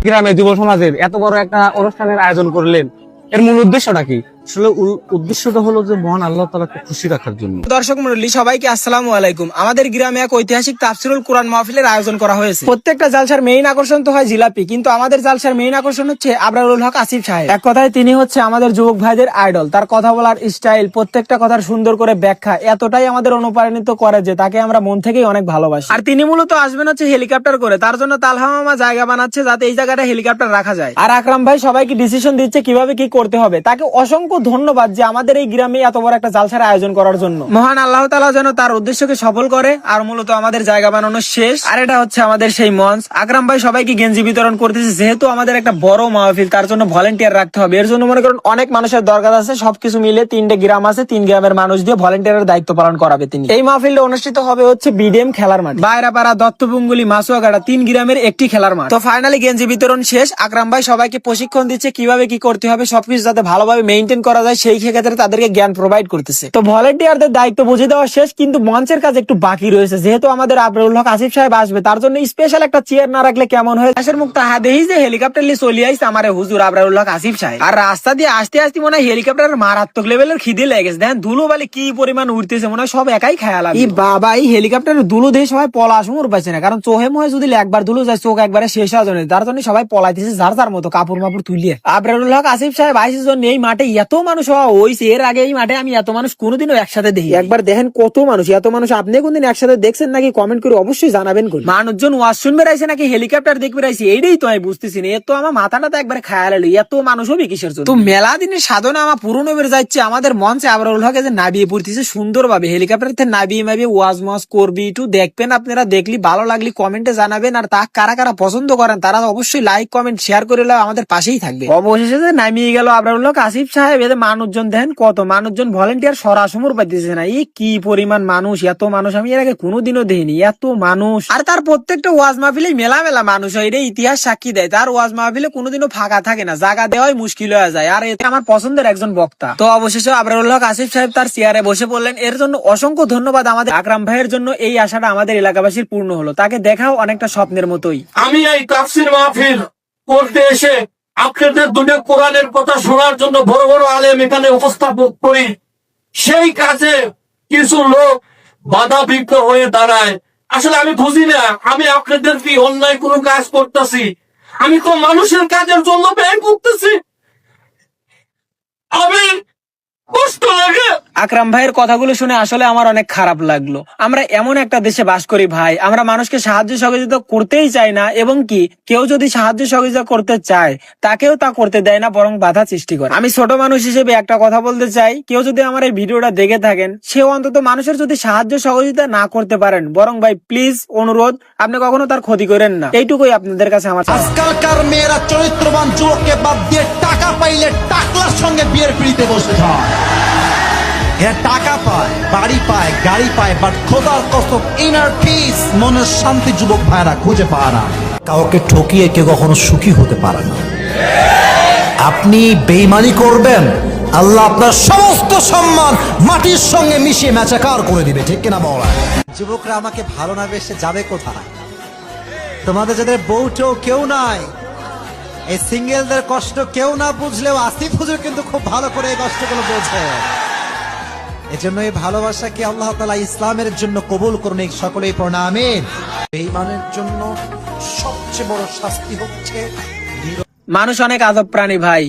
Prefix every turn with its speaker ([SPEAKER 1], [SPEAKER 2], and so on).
[SPEAKER 1] গ্রামে যুব সমাজের এত বড় একটা অনুষ্ঠানের আয়োজন করলেন, এর মূল উদ্দেশ্যটা কি?
[SPEAKER 2] আসলে উদ্দেশ্যটা হলো যে মহান আল্লাহ তাআলাকে খুশি রাখার জন্য।
[SPEAKER 3] দর্শক মণ্ডলী সবাইকে আসসালামু আলাইকুম। আমাদের গ্রামে এক ঐতিহাসিক তাফসিরুল কুরআন মাহফিলের আয়োজন করা হয়েছে। প্রত্যেকটা জালসার মেইন আকর্ষণ তো হয় জিলাপি, কিন্তু আমাদের জালসার মেইন আকর্ষণ হচ্ছে আবরারুল হক আসিফ সাহেব। এক কথায় তিনি হচ্ছে আমাদের যুবক ভাইদের আইডল। তার কথা বলার স্টাইল, প্রত্যেকটা কথার সুন্দর করে ব্যাখ্যা এতটাই আমাদের অনুপ্রাণিত করে যে তাকে আমরা মন থেকেই অনেক ভালোবাসি। আর তিনি মূলত আসবেন হচ্ছে হেলিকপ্টার করে, তার জন্য তালহা মামা জায়গা বানাচ্ছে যাতে এই জায়গাটা হেলিকপ্টার রাখা যায়। আর আকরাম ভাই সবাইকে ডিসিশন দিচ্ছে কিভাবে কি করতে হবে। তাকে অসংখ্য ধন্যবাদ যে আমাদের এই গ্রামে এত বড় একটা জালসার আয়োজন করার জন্য। মহান আল্লাহ তাআলা যেন তার উদ্দেশ্যকে সফল করে। আর মূলত আমাদের জায়গা বানানো শেষ, আর এটা হচ্ছে আমাদের সেই মঞ্চ। আকরাম ভাই সবাইকে গেঞ্জি বিতরণ করতেছে, যেহেতু আমাদের একটা বড় মাহফিল, তার জন্য ভলেন্টিয়ার রাখতে হবে। এর জন্য মনে করুন অনেক মানুষের দরকার আছে। সবকিছু মিলে 3টে গ্রাম আছে, 3 গ্রামের মানুষ দিয়ে ভলেন্টিয়ারের দায়িত্ব পালন করাবে তিনি। এই মাহফিলটা অনুষ্ঠিত হবে হচ্ছে বিডিএম খেলার মাঠ, বাইরাপাড়া, দত্তপুঙ্গুলি, মাসুয়াগাড়া 3 গ্রামের একটি খেলার মাঠ। তো ফাইনালি গেঞ্জি বিতরণ শেষ। আকরাম ভাই সবাইকে প্রশিক্ষণ দিচ্ছে কিভাবে কি করতে হবে, সবকিছু যাতে ভালোভাবে মেইনটেইন করা যায় সেই ক্ষেত্রে তাদেরকে জ্ঞান প্রোভাইড করতেছে। তো ভলেন্টিয়ারদের দায়িত্ব বুঝে দেওয়া শেষ, কিন্তু মঞ্চের কাজ একটু বাকি রয়েছে। যেহেতু আমাদের আবরারুল হক আসিফ সাহেব আসবে, তার জন্য স্পেশাল একটা চেয়ার না রাখলে কেমন হয়। দেশের মুখ তাহা দেখি যে হেলিকপ্টার নিয়ে চলে আইছে আমারে হুজুর আবরারুল হক আসিফ সাহেব। আর রাস্তা দিয়ে আসতে আসতে মনে হয় হেলিকপ্টারের মারাত্মক লেভেলের খিদে লেগেছে। দেখেন ধুলো বালি কি পরিমাণ উঠতেছে, মনে হয় সব একাই খেয়াল। এই বাবা, এই হেলিকপ্টারের ধুলো দিয়ে সবাই পলাশ মুর পাইছে না, কারণ চোখে মুখে যদি একবার ধুলো যায় চোখ একবারে শেষ হওয়া যায়। তার জন্য সবাই পলাইতেছে যার যার মতো কাপড় মাপড় তুলিয়ে। আবরারুল হক আসিফ সাহেব আইসের জন্য এই মাঠে এত মানুষ হওয়া হয়েছে। এর আগে এই মাঠে আমি এত মানুষ কোনোদিনও একসাথে দেখি। একবার দেখেন কত মানুষ, এত মানুষ আপনি কোনদিন একসাথে দেখছেন নাকি? কমেন্ট করে অবশ্যই জানাবেন। মানুষজন ওয়াজ শুনবে রাইছে নাকি হেলিকপ্টার দেখবে রাইছে, এইটাই তো আমি বুঝতেছি না। এত আমার মাথাটা তো একবার খেয়াল এলো, এত মানুষ হবে কিসের জন্য? তো মেলা দিনের সাধনা আমার পুরনো বের যাচ্ছে। আমাদের মঞ্চে আবরারুল হক যে নাবিয়ে পড়তেছে সুন্দর ভাবে, হেলিকপ্টার থেকে নাবিয়ে মাবিয়ে ওয়াজ মাজ করবি। একটু দেখবেন আপনারা, দেখলি ভালো লাগলি কমেন্টে জানাবেন। আর তা কারা কারা পছন্দ করেন তারা অবশ্যই লাইক কমেন্ট শেয়ার করে আমাদের পাশেই থাকবে। অবশেষে যে নামিয়ে গেল আবরারুল হক আসিফ সাহেব, এদের মানুষজন দেখেন কত মানুষজন, ভলেন্টিয়ার সরাসমুর পাইতেছে না। এই কি পরিমাণ মানুষ, এত মানুষ আমি এর আগে কোনোদিনও দেখিনি, এত মানুষ। আর তার প্রত্যেকটা ওয়াজ মাহফিলে মেলা মেলা মানুষ হয়, এটা ইতিহাস সাক্ষী দেয়। তার ওয়াজ মাহফিলে কোনোদিনও ফাঁকা থাকে না, জায়গা দেওয়াই মুশকিল হয়ে যায়। আর এতে আমার পছন্দের একজন বক্তা। তো অবশেষে আবরারুল হক আসিফ সাহেব তার চেয়ারে বসে পড়লেন। এর জন্য অসংখ্য ধন্যবাদ আমাদের আকরাম ভাইয়ের জন্য। এই আশাটা আমাদের এলাকাবাসীর পূর্ণ হলো। তাকে দেখাও অনেকটা স্বপ্নের মতোই।
[SPEAKER 4] আমি এই তাফসীর মাহফিল করতে এসে আপনাদের দুটো কোরআনের কথা শোনার জন্য বড় বড় আলেম এখানে উপস্থাপক করি, সেই কাজে কিছু লোক বাধা বিঘ্ন হয়ে দাঁড়ায়। আসলে আমি বুঝি না আমি আপনাদের কি অন্যায় কোনো কাজ করতেছি। আমি তো মানুষের কাজের জন্য ব্যয় করতেছি, আমি কষ্ট লাগে।
[SPEAKER 3] আকরাম ভাইয়ের কথাগুলো শুনে আসলে আমার অনেক খারাপ লাগলো। আমরা এমন একটা দেশে বাস করি ভাই, আমরা মানুষকে সাহায্য সহযোগিতা করতেই চাই না, এবং কি কেউ যদি সাহায্য সহযোগিতা করতে চায় তাকেও তা করতে দেয় না, বরং বাধা সৃষ্টি করে। আমি ছোট মানুষ হিসেবে একটা কথা বলতে চাই, কেউ যদি আমার এই ভিডিওটা দেখে থাকেন, সে অন্তত মানুষের যদি সাহায্য সহযোগিতা না করতে পারেন, বরং ভাই প্লিজ অনুরোধ, আপনি কখনো তার ক্ষতি করেন না। এইটুকুই আপনাদের কাছে আমার।
[SPEAKER 5] আজকালকার মেয়েরা চরিত্রবান যুবককে বাদ দিয়ে টাকা পাইলে টাকলার সঙ্গে বিয়ের পিড়িতে বসে যায়। এরা টাকা পায়, বাড়ি পায়, গাড়ি পায়, বাট খোদার কসম ইনার পিস, মনের শান্তি যুবক ভাইরা খুঁজে পায় না। কাউকে ঠকিয়ে কেউ কখনো সুখী হতে পারে না। আপনি বেঈমানি করবেন, আল্লাহ আপনার সমস্ত সম্মান মাটির সঙ্গে মিশিয়ে মেচাকার করে দিবে, ঠিক কিনা বলা? যুবকরা আমাকে ভালো না বেসে যাবে কোথায়? তোমাদের যাদের বউটেও কেউ নাই, এই সিঙ্গেলদের কষ্ট কেউ না বুঝলেও আসিফ হুজুর কিন্তু খুব ভালো করে এই কষ্টগুলো বোঝে। এজন্য এই ভালোবাসাকে আল্লাহ তাআলা ইসলামের জন্য কবুল করুন, এই সকলেই পড়ুন আমিন। বেঈমানের জন্য সবচেয়ে বড় শাস্তি হচ্ছে
[SPEAKER 3] মানুষ অনেক আজব প্রাণী ভাই।